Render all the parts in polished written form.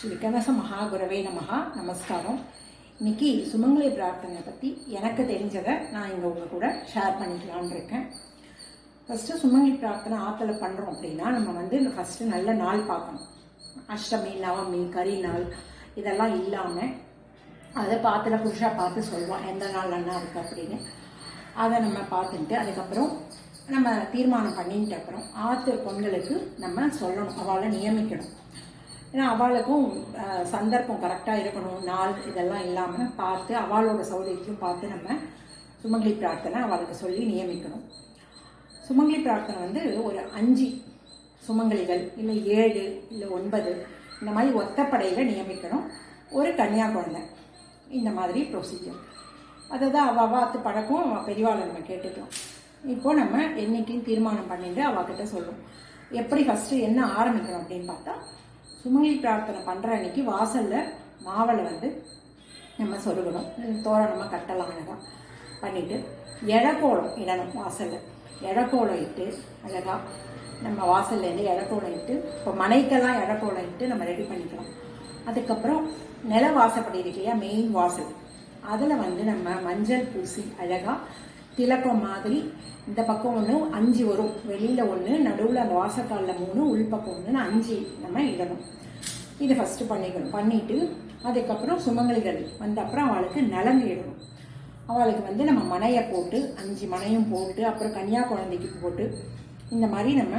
ஸ்ரீ விகனச மகாகுரவே நமஹா. நமஸ்காரம். இன்னைக்கு சுமங்கலி பிரார்த்தனை பற்றி எனக்கு தெரிஞ்சதை நான் இங்கே உங்கள் கூட ஷேர் பண்ணிக்கலான்னு இருக்கேன். ஃபஸ்ட்டு சுமங்கலி பிரார்த்தனை ஆற்றுல பண்ணுறோம் அப்படின்னா நம்ம வந்து ஃபஸ்ட்டு நல்ல நாள் பார்க்கணும். அஷ்டமி, நவமி, கரி நாள் இதெல்லாம் இல்லாமல் அதை பார்த்துல புருஷா பார்த்து சொல்லுவோம் எந்த நாள் நல்லா இருக்குது அப்படின்னு. அதை நம்ம பார்த்துட்டு அதுக்கப்புறம் நம்ம தீர்மானம் பண்ணிட்டு அப்புறம் ஆற்று பொண்களுக்கு நம்ம சொல்லணும், அவளை நியமிக்கணும். ஏன்னா அவளுக்கும் சந்தர்ப்பம் கரெக்டாக இருக்கணும், நாள் இதெல்லாம் இல்லாமல் பார்த்து அவளோட சௌகரியத்தையும் பார்த்து நம்ம சுமங்கலி பிரார்த்தனை அவளுக்கு சொல்லி நியமிக்கணும். சுமங்கலி பிரார்த்தனை வந்து ஒரு 5 சுமங்கலிகள் இல்லை 7 இல்லை 9 இந்த மாதிரி ஒத்தப்படையில் நியமிக்கணும். ஒரு கன்னியா குழந்தை, இந்த மாதிரி ப்ரொசீஜர். அதை தான் அவாத்து பழக்கம் பெரியவாளை நம்ம கேட்டுக்கலாம். இப்போது நம்ம என்னைக்கும் தீர்மானம் பண்ணிட்டு அவகிட்ட சொல்லுவோம். எப்படி ஃபஸ்ட்டு என்ன ஆரம்பிக்கணும் அப்படின்னு பார்த்தா, சுமங்கலி பிரார்த்தனை பண்ணுற அன்னைக்கு வாசலில் மாவளை வந்து நம்ம சொருகணும், தோரணமாக கட்டலாம் அழகாக பண்ணிவிட்டு இழக்கோலம் இடணும். வாசலில் இழக்கோலம் இட்டு அழகாக நம்ம வாசல்லேருந்து இழக்கோலம் இட்டு, இப்போ மனைக்கெல்லாம் இழக்கோலம் இட்டு நம்ம ரெடி பண்ணிக்கலாம். அதுக்கப்புறம் நில வாசப்படி இருக்கு இல்லையா, மெயின் வாசல், அதில் வந்து நம்ம மஞ்சள் பூசி அழகாக திலக்கம் மாதிரி இந்த பக்கம் 1 5 வரும், வெளியில் 1, நடுவில் அந்த வாசக்காலில் 3, உள்பக்கம் 1, 5 நம்ம இடணும். இது ஃபஸ்ட்டு பண்ணிக்கணும். பண்ணிவிட்டு அதுக்கப்புறம் சுமங்கலிகள் வந்த அப்புறம் அவளுக்கு நலங்கு இடணும். அவளுக்கு வந்து நம்ம மனையை போட்டு 5 மனையும் போட்டு அப்புறம் கன்னியா குழந்தைக்கு போட்டு இந்த மாதிரி நம்ம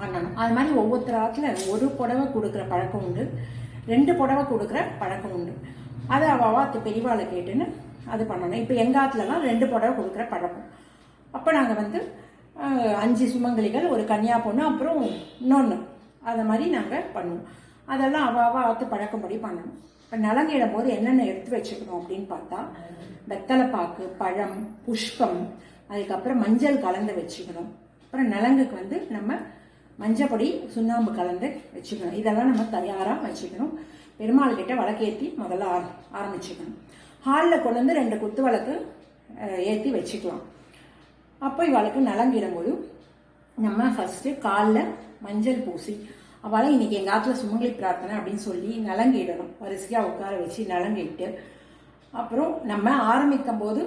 பண்ணணும். அது மாதிரி ஒவ்வொருத்தராத்தில் ஒரு புடவை கொடுக்குற பழக்கம் உண்டு, 2 புடவை கொடுக்குற பழக்கம் உண்டு. அதை அவாத்து பெரியவாளை கேட்டுன்னு அது பண்ணணும். இப்போ எங்கள் ஆற்றுலலாம் 2 புடவை கொடுக்குற பழக்கம். அப்போ நாங்கள் வந்து 5 சுமங்கலிகள், ஒரு கன்னியா பொண்ணு, அப்புறம் இன்னொன்று, அதை மாதிரி நாங்கள் பண்ணுவோம். அதெல்லாம் ஆற்று பழக்கப்படி பண்ணணும். இப்போ நலங்கிடும் போது என்னென்ன எடுத்து வச்சுக்கணும் அப்படின்னு பார்த்தா, வெத்தலைப்பாக்கு, பழம், புஷ்பம், அதுக்கப்புறம் மஞ்சள் கலந்து வச்சுக்கணும். அப்புறம் நலங்குக்கு வந்து நம்ம மஞ்சப்பொடி, சுண்ணாம்பு கலந்து வச்சுக்கணும். இதெல்லாம் நம்ம தயாராக வச்சுக்கணும். பெருமாள் கிட்ட விளக்கேற்றி முதல்ல ஆரம்பிச்சுக்கணும். ஹாலில் கொண்டு வந்து 2 குத்து விளக்கு ஏற்றி வச்சுக்கலாம். அப்போ இவளுக்கு நலங்கிடும்போது நம்ம ஃபஸ்ட்டு காலில் மஞ்சள் பூசி அவளை இன்னைக்கு எங்கள் ஆற்றுல சுமங்கலி பிரார்த்தனை அப்படின்னு சொல்லி நலங்கிடணும். வரிசையாக உட்கார வச்சு நலங்கிட்டு அப்புறம் நம்ம ஆரம்பிக்கும் போது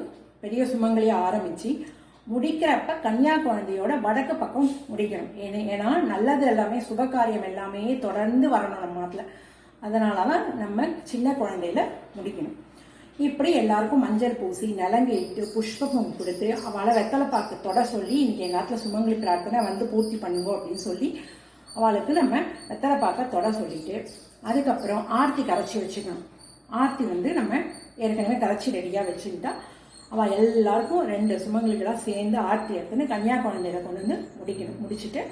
பெரிய சுமங்கலியாக ஆரம்பித்து முடிக்கிறப்ப கன்னியா குழந்தையோட வடக்கு பக்கம் முடிக்கணும். ஏன்னா நல்லது எல்லாமே, சுபகாரியம் எல்லாமே தொடர்ந்து வரணும் நம்ம ஆற்றுல. அதனால தான் நம்ம சின்ன குழந்தையில முடிக்கணும். இப்படி எல்லாருக்கும் மஞ்சள் பூசி நலங்கு இட்டு புஷ்பம் கொடுத்து அவளை வெத்தலைப்பாக்கு தொட சொல்லி இன்னைக்கு எங்கள் ஆற்றுல சுமங்கலி பிரார்த்தனை வந்து பூர்த்தி பண்ணுவோம் அப்படின்னு சொல்லி அவளுக்கு நம்ம வெத்தலைப்பாக்க தொட சொல்லிட்டு அதுக்கப்புறம் ஆர்த்தி கரைச்சி வச்சுக்கணும். ஆர்த்தி வந்து நம்ம ஏற்கனவே கரைச்சி ரெடியாக வச்சுக்கிட்டா அவள் எல்லாருக்கும் 2 சுமங்கலிகளாக சேர்ந்து ஆர்த்தி எடுத்துன்னு கன்னியா குழந்தையில கொண்டு வந்து முடிச்சுட்டு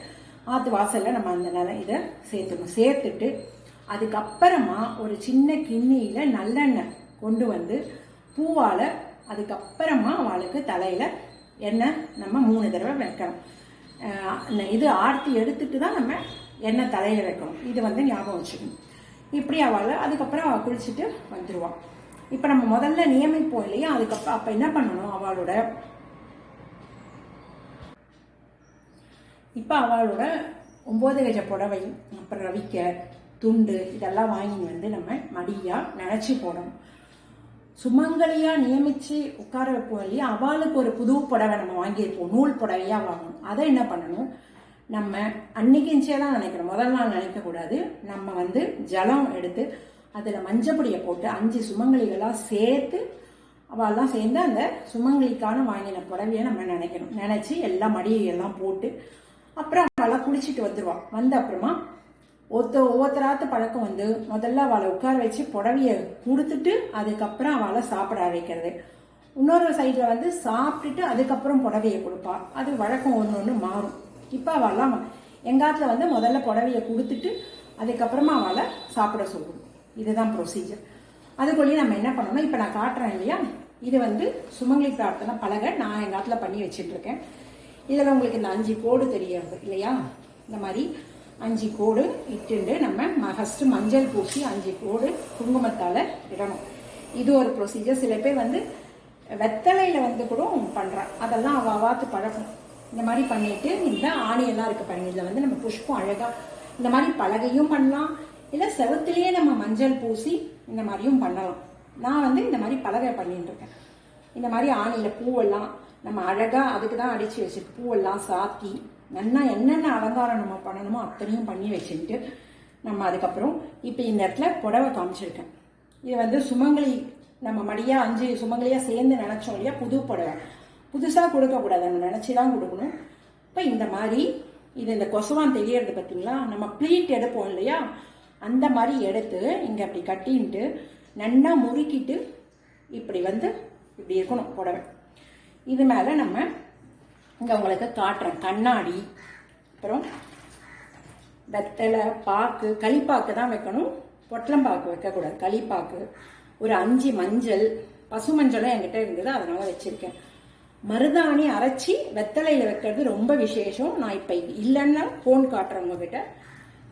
ஆற்று வாசலில் நம்ம அந்த இதை சேர்த்துக்கணும். சேர்த்துட்டு அதுக்கப்புறமா ஒரு சின்ன கிண்ணியில் நல்லெண்ணெய் கொண்டு வந்து பூவால் அதுக்கப்புறமா அவளுக்கு தலையில் எண்ணெய் நம்ம 3 தடவை வைக்கணும். இது ஆர்த்தி எடுத்துட்டு தான் நம்ம எண்ணெய் தலையில் வைக்கணும். இது வந்து ஞாபகம் வச்சுக்கணும். இப்படி அவளை அதுக்கப்புறம் அவள் குளிச்சுட்டு வந்துடுவாள். இப்போ நம்ம முதல்ல நியமிப்போம் இல்லையா, அதுக்கப்புறம் அப்போ என்ன பண்ணணும், அவளோட 9 கஜ புடவை, அப்புறம் ரவிக்க துண்டு இதெல்லாம் வாங்கி வந்து நம்ம மடியாக நினச்சி போடணும். சுமங்கலியாக நியமித்து உட்கார வைப்போம் இல்லையா, அவளுக்கு ஒரு புது புடவை நம்ம வாங்கியிருப்போம், நூல் புடவையாக வாங்கணும். அதை என்ன பண்ணணும், நம்ம அன்னைக்கிஞ்சே தான் நினைக்கணும், முதல் நாள் நினைக்கக்கூடாது. நம்ம வந்து ஜலம் எடுத்து அதில் மஞ்சப்பொடியை போட்டு 5 சுமங்கலிகளாக சேர்த்து அவெல்லாம் சேர்ந்து அந்த சுமங்கலிக்கான வாங்கின புடவையை நம்ம நினைக்கணும். நினச்சி எல்லாம் மடியெல்லாம் போட்டு அப்புறம் அவளெல்லாம் குளிச்சுட்டு வந்துடுவாள். வந்த அப்புறமா ஒவ்வொருத்தராத்து பழக்கம் வந்து முதல்ல அவளை உட்கார வச்சு புடவையை கொடுத்துட்டு அதுக்கப்புறம் அவளை சாப்பிட வைக்கிறது. இன்னொரு சைடில் வந்து சாப்பிட்டுட்டு அதுக்கப்புறம் புடவையை கொடுப்பாள். அது வழக்கம் ஒன்று மாறும். இப்போ அவெல்லாம் எங்காத்துல வந்து முதல்ல புடவையை கொடுத்துட்டு அதுக்கப்புறமா அவளை சாப்பிட சொல்லுவோம். இதுதான் ப்ரொசீஜர். அதுக்குள்ளேயே நம்ம என்ன பண்ணணும், இப்போ நான் காட்டுறேன் இல்லையா, இது வந்து சுமங்கலி பிரார்த்தனை பலகை நான் எங்காத்துல பண்ணி வச்சுட்டுருக்கேன். இதில் உங்களுக்கு இந்த 5 கோடு தெரியாது இல்லையா, இந்த மாதிரி 5 கோடு இட்டுண்டு நம்ம ஃபஸ்ட்டு மஞ்சள் பூசி 5 கோடு குங்குமத்தால் இடணும். இது ஒரு ப்ரொசீஜர். சில பேர் வந்து வெத்தலையில் வந்து கூட பண்ணுறான், அதெல்லாம் அவாத்து பழக்கம். இந்த மாதிரி பண்ணிவிட்டு இந்த ஆணியெல்லாம் இருக்குது பாருங்கள், இதில் வந்து நம்ம புஷ்பம் அழகாக இந்த மாதிரி பலகையும் பண்ணலாம், இல்லை செவத்துலேயே நம்ம மஞ்சள் பூசி இந்த மாதிரியும் பண்ணலாம். நான் வந்து இந்த மாதிரி பலகை பண்ணிட்டு இருக்கேன். இந்த மாதிரி ஆணியில் பூவெல்லாம் நம்ம அழகாக அதுக்கு தான் அடித்து வச்சுருக்கு, பூவெல்லாம் சாத்தி நல்லா என்னென்ன அலங்காரம் நம்ம பண்ணணுமோ அத்தனையும் பண்ணி வச்சுக்கிட்டு நம்ம அதுக்கப்புறம் இப்போ இந்த இடத்துல புடவை காமிச்சிருக்கேன். இது வந்து சுமங்கலி நம்ம மடியாக 5 சுமங்கலியாக சேர்ந்து நினச்சோம் இல்லையா, புது புடவை புதுசாக கொடுக்கக்கூடாது, நம்ம நினச்சி தான் கொடுக்கணும். இப்போ இந்த மாதிரி இது இந்த கொசவான் தெரியறது பார்த்தீங்களா, நம்ம ப்ளீட் எடுப்போம் இல்லையா, அந்த மாதிரி எடுத்து இங்கே அப்படி கட்டின்ட்டு நல்லா முறுக்கிட்டு இப்படி வந்து இப்படி இருக்கணும் புடவை. இது மேலே நம்ம இங்கே உங்களுக்கு காட்டுறேன் கண்ணாடி, அப்புறம் வெத்தலை, பாக்கு, களிப்பாக்கு தான் வைக்கணும், பொட்டலம்பாக்கு வைக்கக்கூடாது, களிப்பாக்கு, ஒரு 5 மஞ்சள், பசு மஞ்சளும் என்கிட்ட இருந்தது அதனால வச்சுருக்கேன். மருதாணி அரைச்சி வெத்தலையில் வைக்கிறது ரொம்ப விசேஷம். நான் இப்போ இல்லைன்னா ஃபோன் காட்டுறேன் உங்ககிட்ட.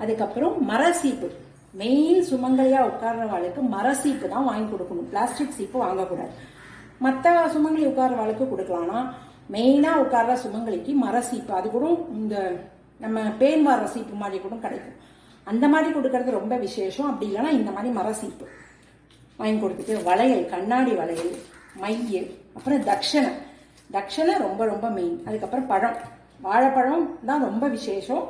அதுக்கப்புறம் மரசீப்பு, மெயின் சுமங்கலியாக உட்கார்றவாளுக்கு மரசீப்பு தான் வாங்கி கொடுக்கணும், பிளாஸ்டிக் சீப்பு வாங்கக்கூடாது. மற்ற சுமங்கலி உட்கார்றவாளுக்கு கொடுக்கலாம்னா மெயினாக உட்கார்ற சுமங்கலிக்கு மரசீப்பு, அது கூட இந்த நம்ம பேன் வார சீப்பு மாதிரி கூட கிடைக்கும், அந்த மாதிரி கொடுக்கறது ரொம்ப விசேஷம். அப்படி இல்லைன்னா இந்த மாதிரி மரசீப்பு வாங்கி கொடுத்துட்டு வளையல், கண்ணாடி வளையல், மைய, அப்புறம் தட்சணை ரொம்ப ரொம்ப மெயின். அதுக்கப்புறம் பழம், வாழைப்பழம் தான் ரொம்ப விசேஷம்.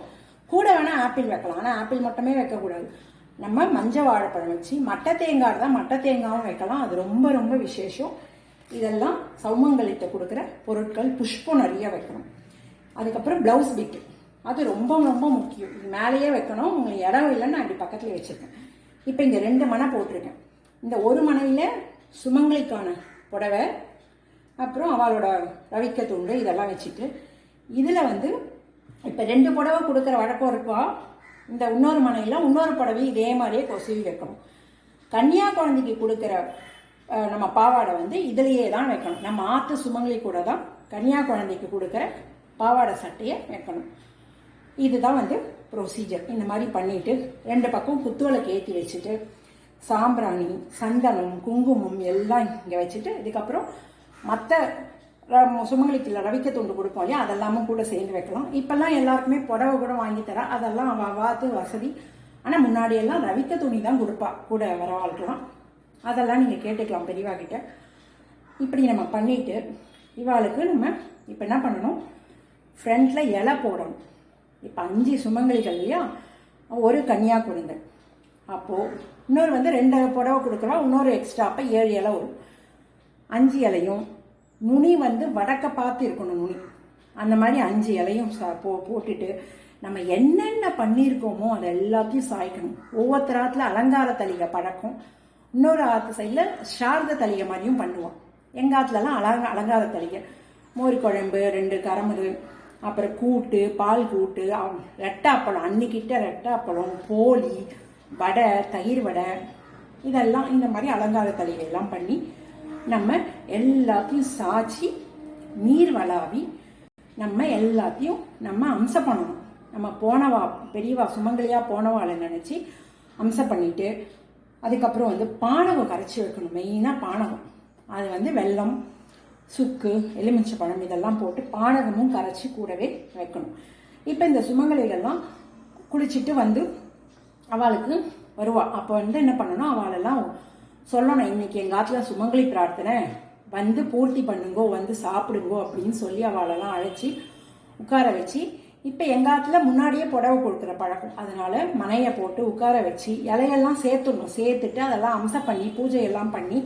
கூட வேணால் ஆப்பிள் வைக்கலாம், ஆனால் ஆப்பிள் மட்டுமே வைக்கக்கூடாது. நம்ம மஞ்சள் வாழைப்பழம் வச்சு மட்டை தேங்காய் தான், மட்டை தேங்காயும் வைக்கலாம், அது ரொம்ப ரொம்ப விசேஷம். இதெல்லாம் சௌமங்கலித்தை கொடுக்குற பொருட்கள். புஷ்பம் நிறைய வைக்கணும். அதுக்கப்புறம் ப்ளவுஸ் பிட்டு, அது ரொம்ப ரொம்ப முக்கியம். இது மேலேயே வைக்கணும், உங்களுக்கு இடம் இல்லைன்னு நான் இப்படி பக்கத்தில் வச்சுருக்கேன். இப்போ இங்கே 2 மணை போட்டிருக்கேன். இந்த ஒரு மனையில் சுமங்கலிக்கான புடவை, அப்புறம் அவளோட ரவிக்க துண்டு இதெல்லாம் வச்சுட்டு இதில் வந்து இப்போ 2 புடவை கொடுக்குற வழக்கம் இருக்கா. இந்த இன்னொரு மனையில் இன்னொரு புடவை இதே மாதிரியே கொசுவி வைக்கணும். கன்னியா குழந்தைக்கு கொடுக்குற நம்ம பாவாடை வந்து இதுலேயே தான் வைக்கணும். நம்ம ஆற்று சுமங்கலி கூட தான் கன்னியா குழந்தைக்கு கொடுக்குற பாவாடை சட்டையை வைக்கணும். இதுதான் வந்து ப்ரொசீஜர். இந்த மாதிரி பண்ணிட்டு 2 பக்கம் குத்துவிளக்கு ஏற்றி வச்சுட்டு சாம்பிராணி, சந்தனம், குங்குமம் எல்லாம் இங்கே வச்சுட்டு இதுக்கப்புறம் மற்ற சுமங்கலிக்கு ரவிக்க துண்டு கொடுப்போம் இல்லையா, அதெல்லாமும் கூட சேர்ந்து வைக்கலாம். இப்பெல்லாம் எல்லாருக்குமே புடவை கூட வாங்கி தரா, அதெல்லாம் வாத்து வசதி. ஆனால் முன்னாடியெல்லாம் ரவிக்க துணி தான் கொடுப்பா கூட வரவாழ்க்கலாம். அதெல்லாம் நீங்கள் கேட்டுக்கலாம் பெரியவா கிட்ட. இப்படி நம்ம பண்ணிட்டு இவாளுக்கு நம்ம இப்போ என்ன பண்ணணும், ஃப்ரண்ட்டில் இலை போடணும். இப்போ 5 சுமங்கலிகள் இல்லையா, ஒரு கன்னியா குழந்தை, அப்போது இன்னொரு வந்து 2 புடவை கொடுக்குறோம், இன்னொரு எக்ஸ்ட்ரா, அப்போ 7 இலை வரும். 5 இலையும் நுனி வந்து வடக்க பார்த்து இருக்கணும் நுனி, அந்த மாதிரி 5 இலையும் போட்டுட்டு நம்ம என்னென்ன பண்ணியிருக்கோமோ அதை எல்லாத்தையும் சாய்க்கணும். ஒவ்வொருத்தராத்துல அலங்கார தளிகை பழக்கம், இன்னொரு ஆற்று சைடில் சாரத தளிகை மாதிரியும் பண்ணுவோம். எங்கள் ஆற்றுலலாம் அலங்கார தளிகை, மோர் குழம்பு, 2 கரமரு, அப்புறம் கூட்டு, பால் கூட்டு, ரெட்டாப்பழம், அன்னிக்கிட்ட ரெட்டாப்பழம், போலி, வடை, தயிர் வடை, இதெல்லாம் இந்த மாதிரி அலங்கார தளிகையெல்லாம் பண்ணி நம்ம எல்லாத்தையும் சாய்ச்சி நீர் வளாவி நம்ம எல்லாத்தையும் நம்ம அம்சம் பண்ணணும். நம்ம போனவா பெரியவா சுமங்கலியாக போனவாளை நினச்சி அம்சம் பண்ணிட்டு அதுக்கப்புறம் வந்து பானகம் கரைச்சி வைக்கணும். மெயினாக பானகம், அது வந்து வெல்லம், சுக்கு, எலுமிச்சை பழம் இதெல்லாம் போட்டு பானகமும் கரைச்சி கூடவே வைக்கணும். இப்போ இந்த சுமங்கலிகள்லாம் குளிச்சுட்டு வந்து அவளுக்கு வருவா. அப்போ வந்து என்ன பண்ணணும், அவளெல்லாம் சொல்லணும், இன்னைக்கு எங்கள் ஆற்றுல சுமங்கலி பிரார்த்தனை, வந்து பூர்த்தி பண்ணுங்கோ, வந்து சாப்பிடுங்கோ அப்படின்னு சொல்லி அவளெல்லாம் அழைச்சி உட்கார வச்சு. இப்போ எங்கள் ஆற்றுல முன்னாடியே புடவை கொடுக்குற பழக்கம், அதனால மனையை போட்டு உட்கார வச்சு இலையெல்லாம் சேர்த்துடணும். சேர்த்துட்டு அதெல்லாம் அம்சம் பண்ணி பூஜையெல்லாம் பண்ணி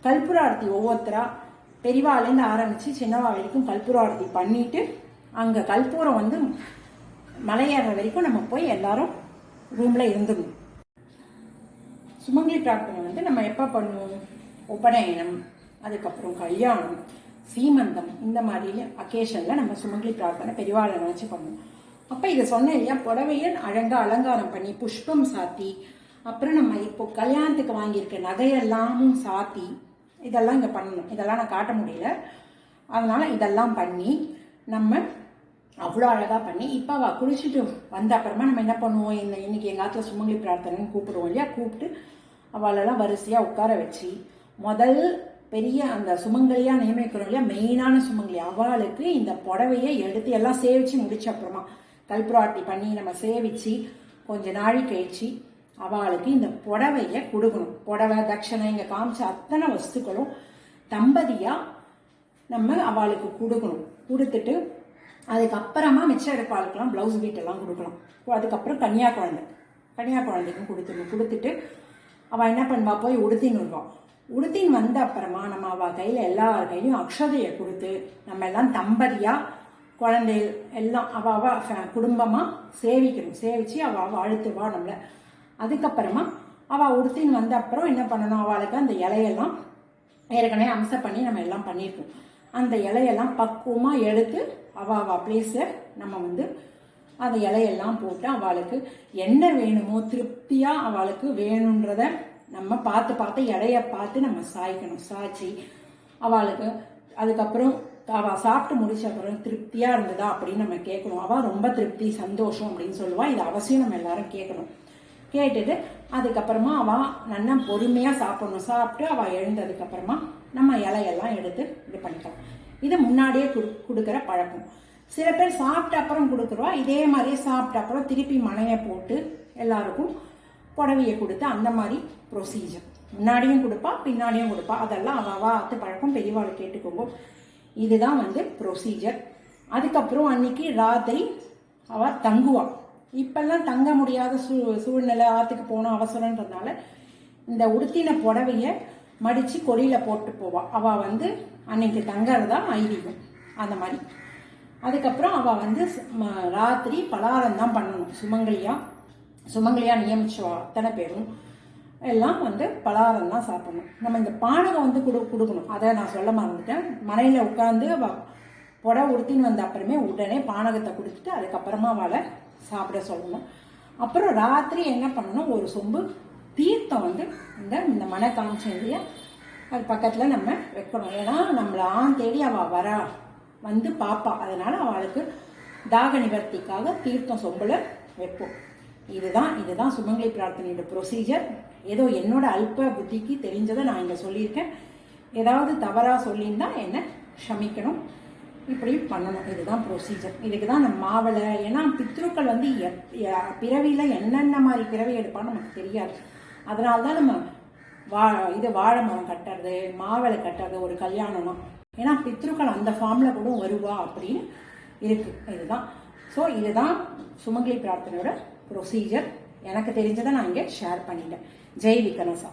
கற்பூராரத்தி ஒவ்வொருத்தரா பெரியவாலேருந்து ஆரம்பித்து சின்னவா வரைக்கும் கற்பூராரத்தி பண்ணிட்டு அங்கே கற்பூரம் வந்து மலையேற வரைக்கும் நம்ம போய் எல்லாரும் ரூமில் இருந்துடணும். சுமங்கலி பிரார்த்தனை வந்து நம்ம எப்போ பண்ணுவோம், உபநயனம், அதுக்கப்புறம் கல்யாணம், சீமந்தம், இந்த மாதிரி அக்கேஷனில் நம்ம சுமங்கலி பிரார்த்தனை பெரியவாளை நினச்சி பண்ணுவோம். அப்போ இதை சொன்னேன் இல்லையா, புடவையை அழகாக அலங்காரம் பண்ணி புஷ்பம் சாத்தி, அப்புறம் நம்ம இப்போ கல்யாணத்துக்கு வாங்கியிருக்க நகையெல்லாமும் சாத்தி இதெல்லாம் இங்கே பண்ணணும். இதெல்லாம் நான் காட்ட முடியல, அதனால் இதெல்லாம் பண்ணி நம்ம அவ்வளோ அழகாக பண்ணி இப்போ குளிச்சுட்டு வந்த அப்புறமா நம்ம என்ன பண்ணுவோம், இன்னைக்கு எங்கள் ஆற்றுல சுமங்கலி பிரார்த்தனைன்னு கூப்பிடுவோம் இல்லையா, கூப்பிட்டு அவளெல்லாம் வரிசையாக உட்கார வச்சு முதல் பெரிய அந்த சுமங்கலியாக நியமிக்கிறோம் இல்லையா, மெயினான சுமங்கலி, அவளுக்கு இந்த புடவையை எடுத்து எல்லாம் சேவிச்சு முடிச்ச அப்புறமா கல்புராட்டி பண்ணி நம்ம சேவிச்சு கொஞ்ச நாழி கழிச்சு அவளுக்கு இந்த புடவைய கொடுக்கணும். புடவை, தட்சணை, இங்க காமிச்ச அத்தனை வஸ்துக்களும் தம்பதியா நம்ம அவளுக்கு கொடுக்கணும். கொடுத்துட்டு அதுக்கப்புறமா மிச்சம் இருப்பாளுக்கெல்லாம் பிளவுஸ் பீட்டெல்லாம் கொடுக்கலாம். அதுக்கப்புறம் கன்னியா குழந்தைக்கும் கொடுத்துடணும். கொடுத்துட்டு அவள் என்ன பண்ணுவா, போய் உடுத்தின்னு வருவாள். உடுத்தின்னு வந்த அப்புறமா நம்ம அவள் கையில் எல்லார் கையிலையும் அக்ஷதையை கொடுத்து நம்ம எல்லாம் தம்பதியாக குழந்தைகள் எல்லாம் அவள் குடும்பமாக சேவிக்கணும். சேவிச்சு அவள் வாழ்த்துவா நம்மளை. அதுக்கப்புறமா அவள் உடுத்தின்னு வந்த அப்புறம் என்ன பண்ணணும், அவளுக்கு அந்த இலையெல்லாம் ஏற்கனவே அம்சம் பண்ணி நம்ம எல்லாம் பண்ணியிருக்கோம். அந்த இலையெல்லாம் பக்குவமாக எடுத்து அவள் பிளேஸை நம்ம அந்த இலையெல்லாம் போட்டு அவளுக்கு என்ன வேணுமோ திருப்தியாக அவளுக்கு வேணுன்றத நம்ம பார்த்து இலைய பார்த்து நம்ம சாய்க்கணும். சாய்ச்சி அவளுக்கு அதுக்கப்புறம் அவள் சாப்பிட்டு முடிச்ச அப்புறம் திருப்தியாக இருந்ததா அப்படின்னு நம்ம கேட்கணும். அவள் ரொம்ப திருப்தி சந்தோஷம் அப்படின்னு சொல்லுவாள். இது அவசியம் நம்ம எல்லாரும் கேட்கணும். கேட்டுட்டு அதுக்கப்புறமா அவள் நல்லா பொறுமையாக சாப்பிடணும். சாப்பிட்டு அவள் எழுந்ததுக்கப்புறமா நம்ம இலையெல்லாம் எடுத்து இது பண்ணிக்கலாம். இது முன்னாடியே கொடுக்குற பழக்கம். சில பேர் சாப்பிட்ட அப்புறம் கொடுக்குறவா. இதே மாதிரியே சாப்பிட்ட அப்புறம் திருப்பி மனையை போட்டு எல்லாருக்கும் புடவையை கொடுத்து அந்த மாதிரி ப்ரொசீஜர். முன்னாடியும் கொடுப்பா, பின்னாடியும் கொடுப்பா. அதெல்லாம் அவள் அத்து பழக்கம், பெரியவாளை கேட்டுக்கோங்க. இதுதான் ப்ரொசீஜர். அதுக்கப்புறம் அன்னைக்கு ராத்திரி அவள் தங்குவா. இப்பெல்லாம் தங்க முடியாத சூழ்நிலை, ஆற்றுக்கு போகணும் அவசரன்றதுனால இந்த உடுத்தின புடவையை மடித்து கொடியில் போட்டு போவாள். அவள் அன்னைக்கு தங்கறதா ஐதீகம் அந்த மாதிரி. அதுக்கப்புறம் அவள் ராத்திரி பலகாரம் தான் பண்ணணும். சுமங்கலியா நியமிச்சவா அத்தனை பேரும் எல்லாம் பலகாரம் தான் சாப்பிடணும். நம்ம இந்த பானகம் கொடுக்கணும். அதை நான் சொல்ல மறந்துட்டேன். மனையில் உட்காந்து அவள் புடவை உடுத்தின்னு வந்த அப்புறமே உடனே பானகத்தை கொடுத்துட்டு அதுக்கப்புறமா அவளை சாப்பிட சொல்லணும். அப்புறம் ராத்திரி என்ன பண்ணணும், ஒரு சொம்பு தீர்த்தம் இந்த மனை காமிச்சம் இல்லையா, அது பக்கத்தில் நம்ம வைக்கணும். ஏன்னா நம்மளை தேடி அவள் வரா பாப்பா. அதனால அவளுக்கு தாக நிவர்த்திக்காக தீர்த்தம் சொம்புல வைப்போம். இதுதான் சுமங்கலி பிரார்த்தனையோட ப்ரொசீஜர். ஏதோ என்னோட அல்ப புத்திக்கு தெரிஞ்சதை நான் இங்கே சொல்லியிருக்கேன். ஏதாவது தவறாக சொல்லியிருந்தா என்ன க்ஷமிக்கணும். இப்படி பண்ணணும். இதுதான் ப்ரொசீஜர். இதுக்கு தான் நம்ம மாவளை. ஏன்னா பித்ருக்கள் பிறவியில் என்னென்ன மாதிரி பிறவி எடுப்பான்னு நமக்கு தெரியாது. அதனால தான் நம்ம வாழை மரம் கட்டுறது, மாவளை கட்டுறது ஒரு கல்யாணம்னா. ஏன்னா பித்ருக்கள் அந்த ஃபார்மில் கூட வருவா அப்படின்னு இருக்கு. இதுதான் சுமங்கலி பிரார்த்தனையோட ப்ரொசீஜர். எனக்கு தெரிஞ்சதை நான் இங்கே ஷேர் பண்ணிட்டேன். ஜெய் விகனசா.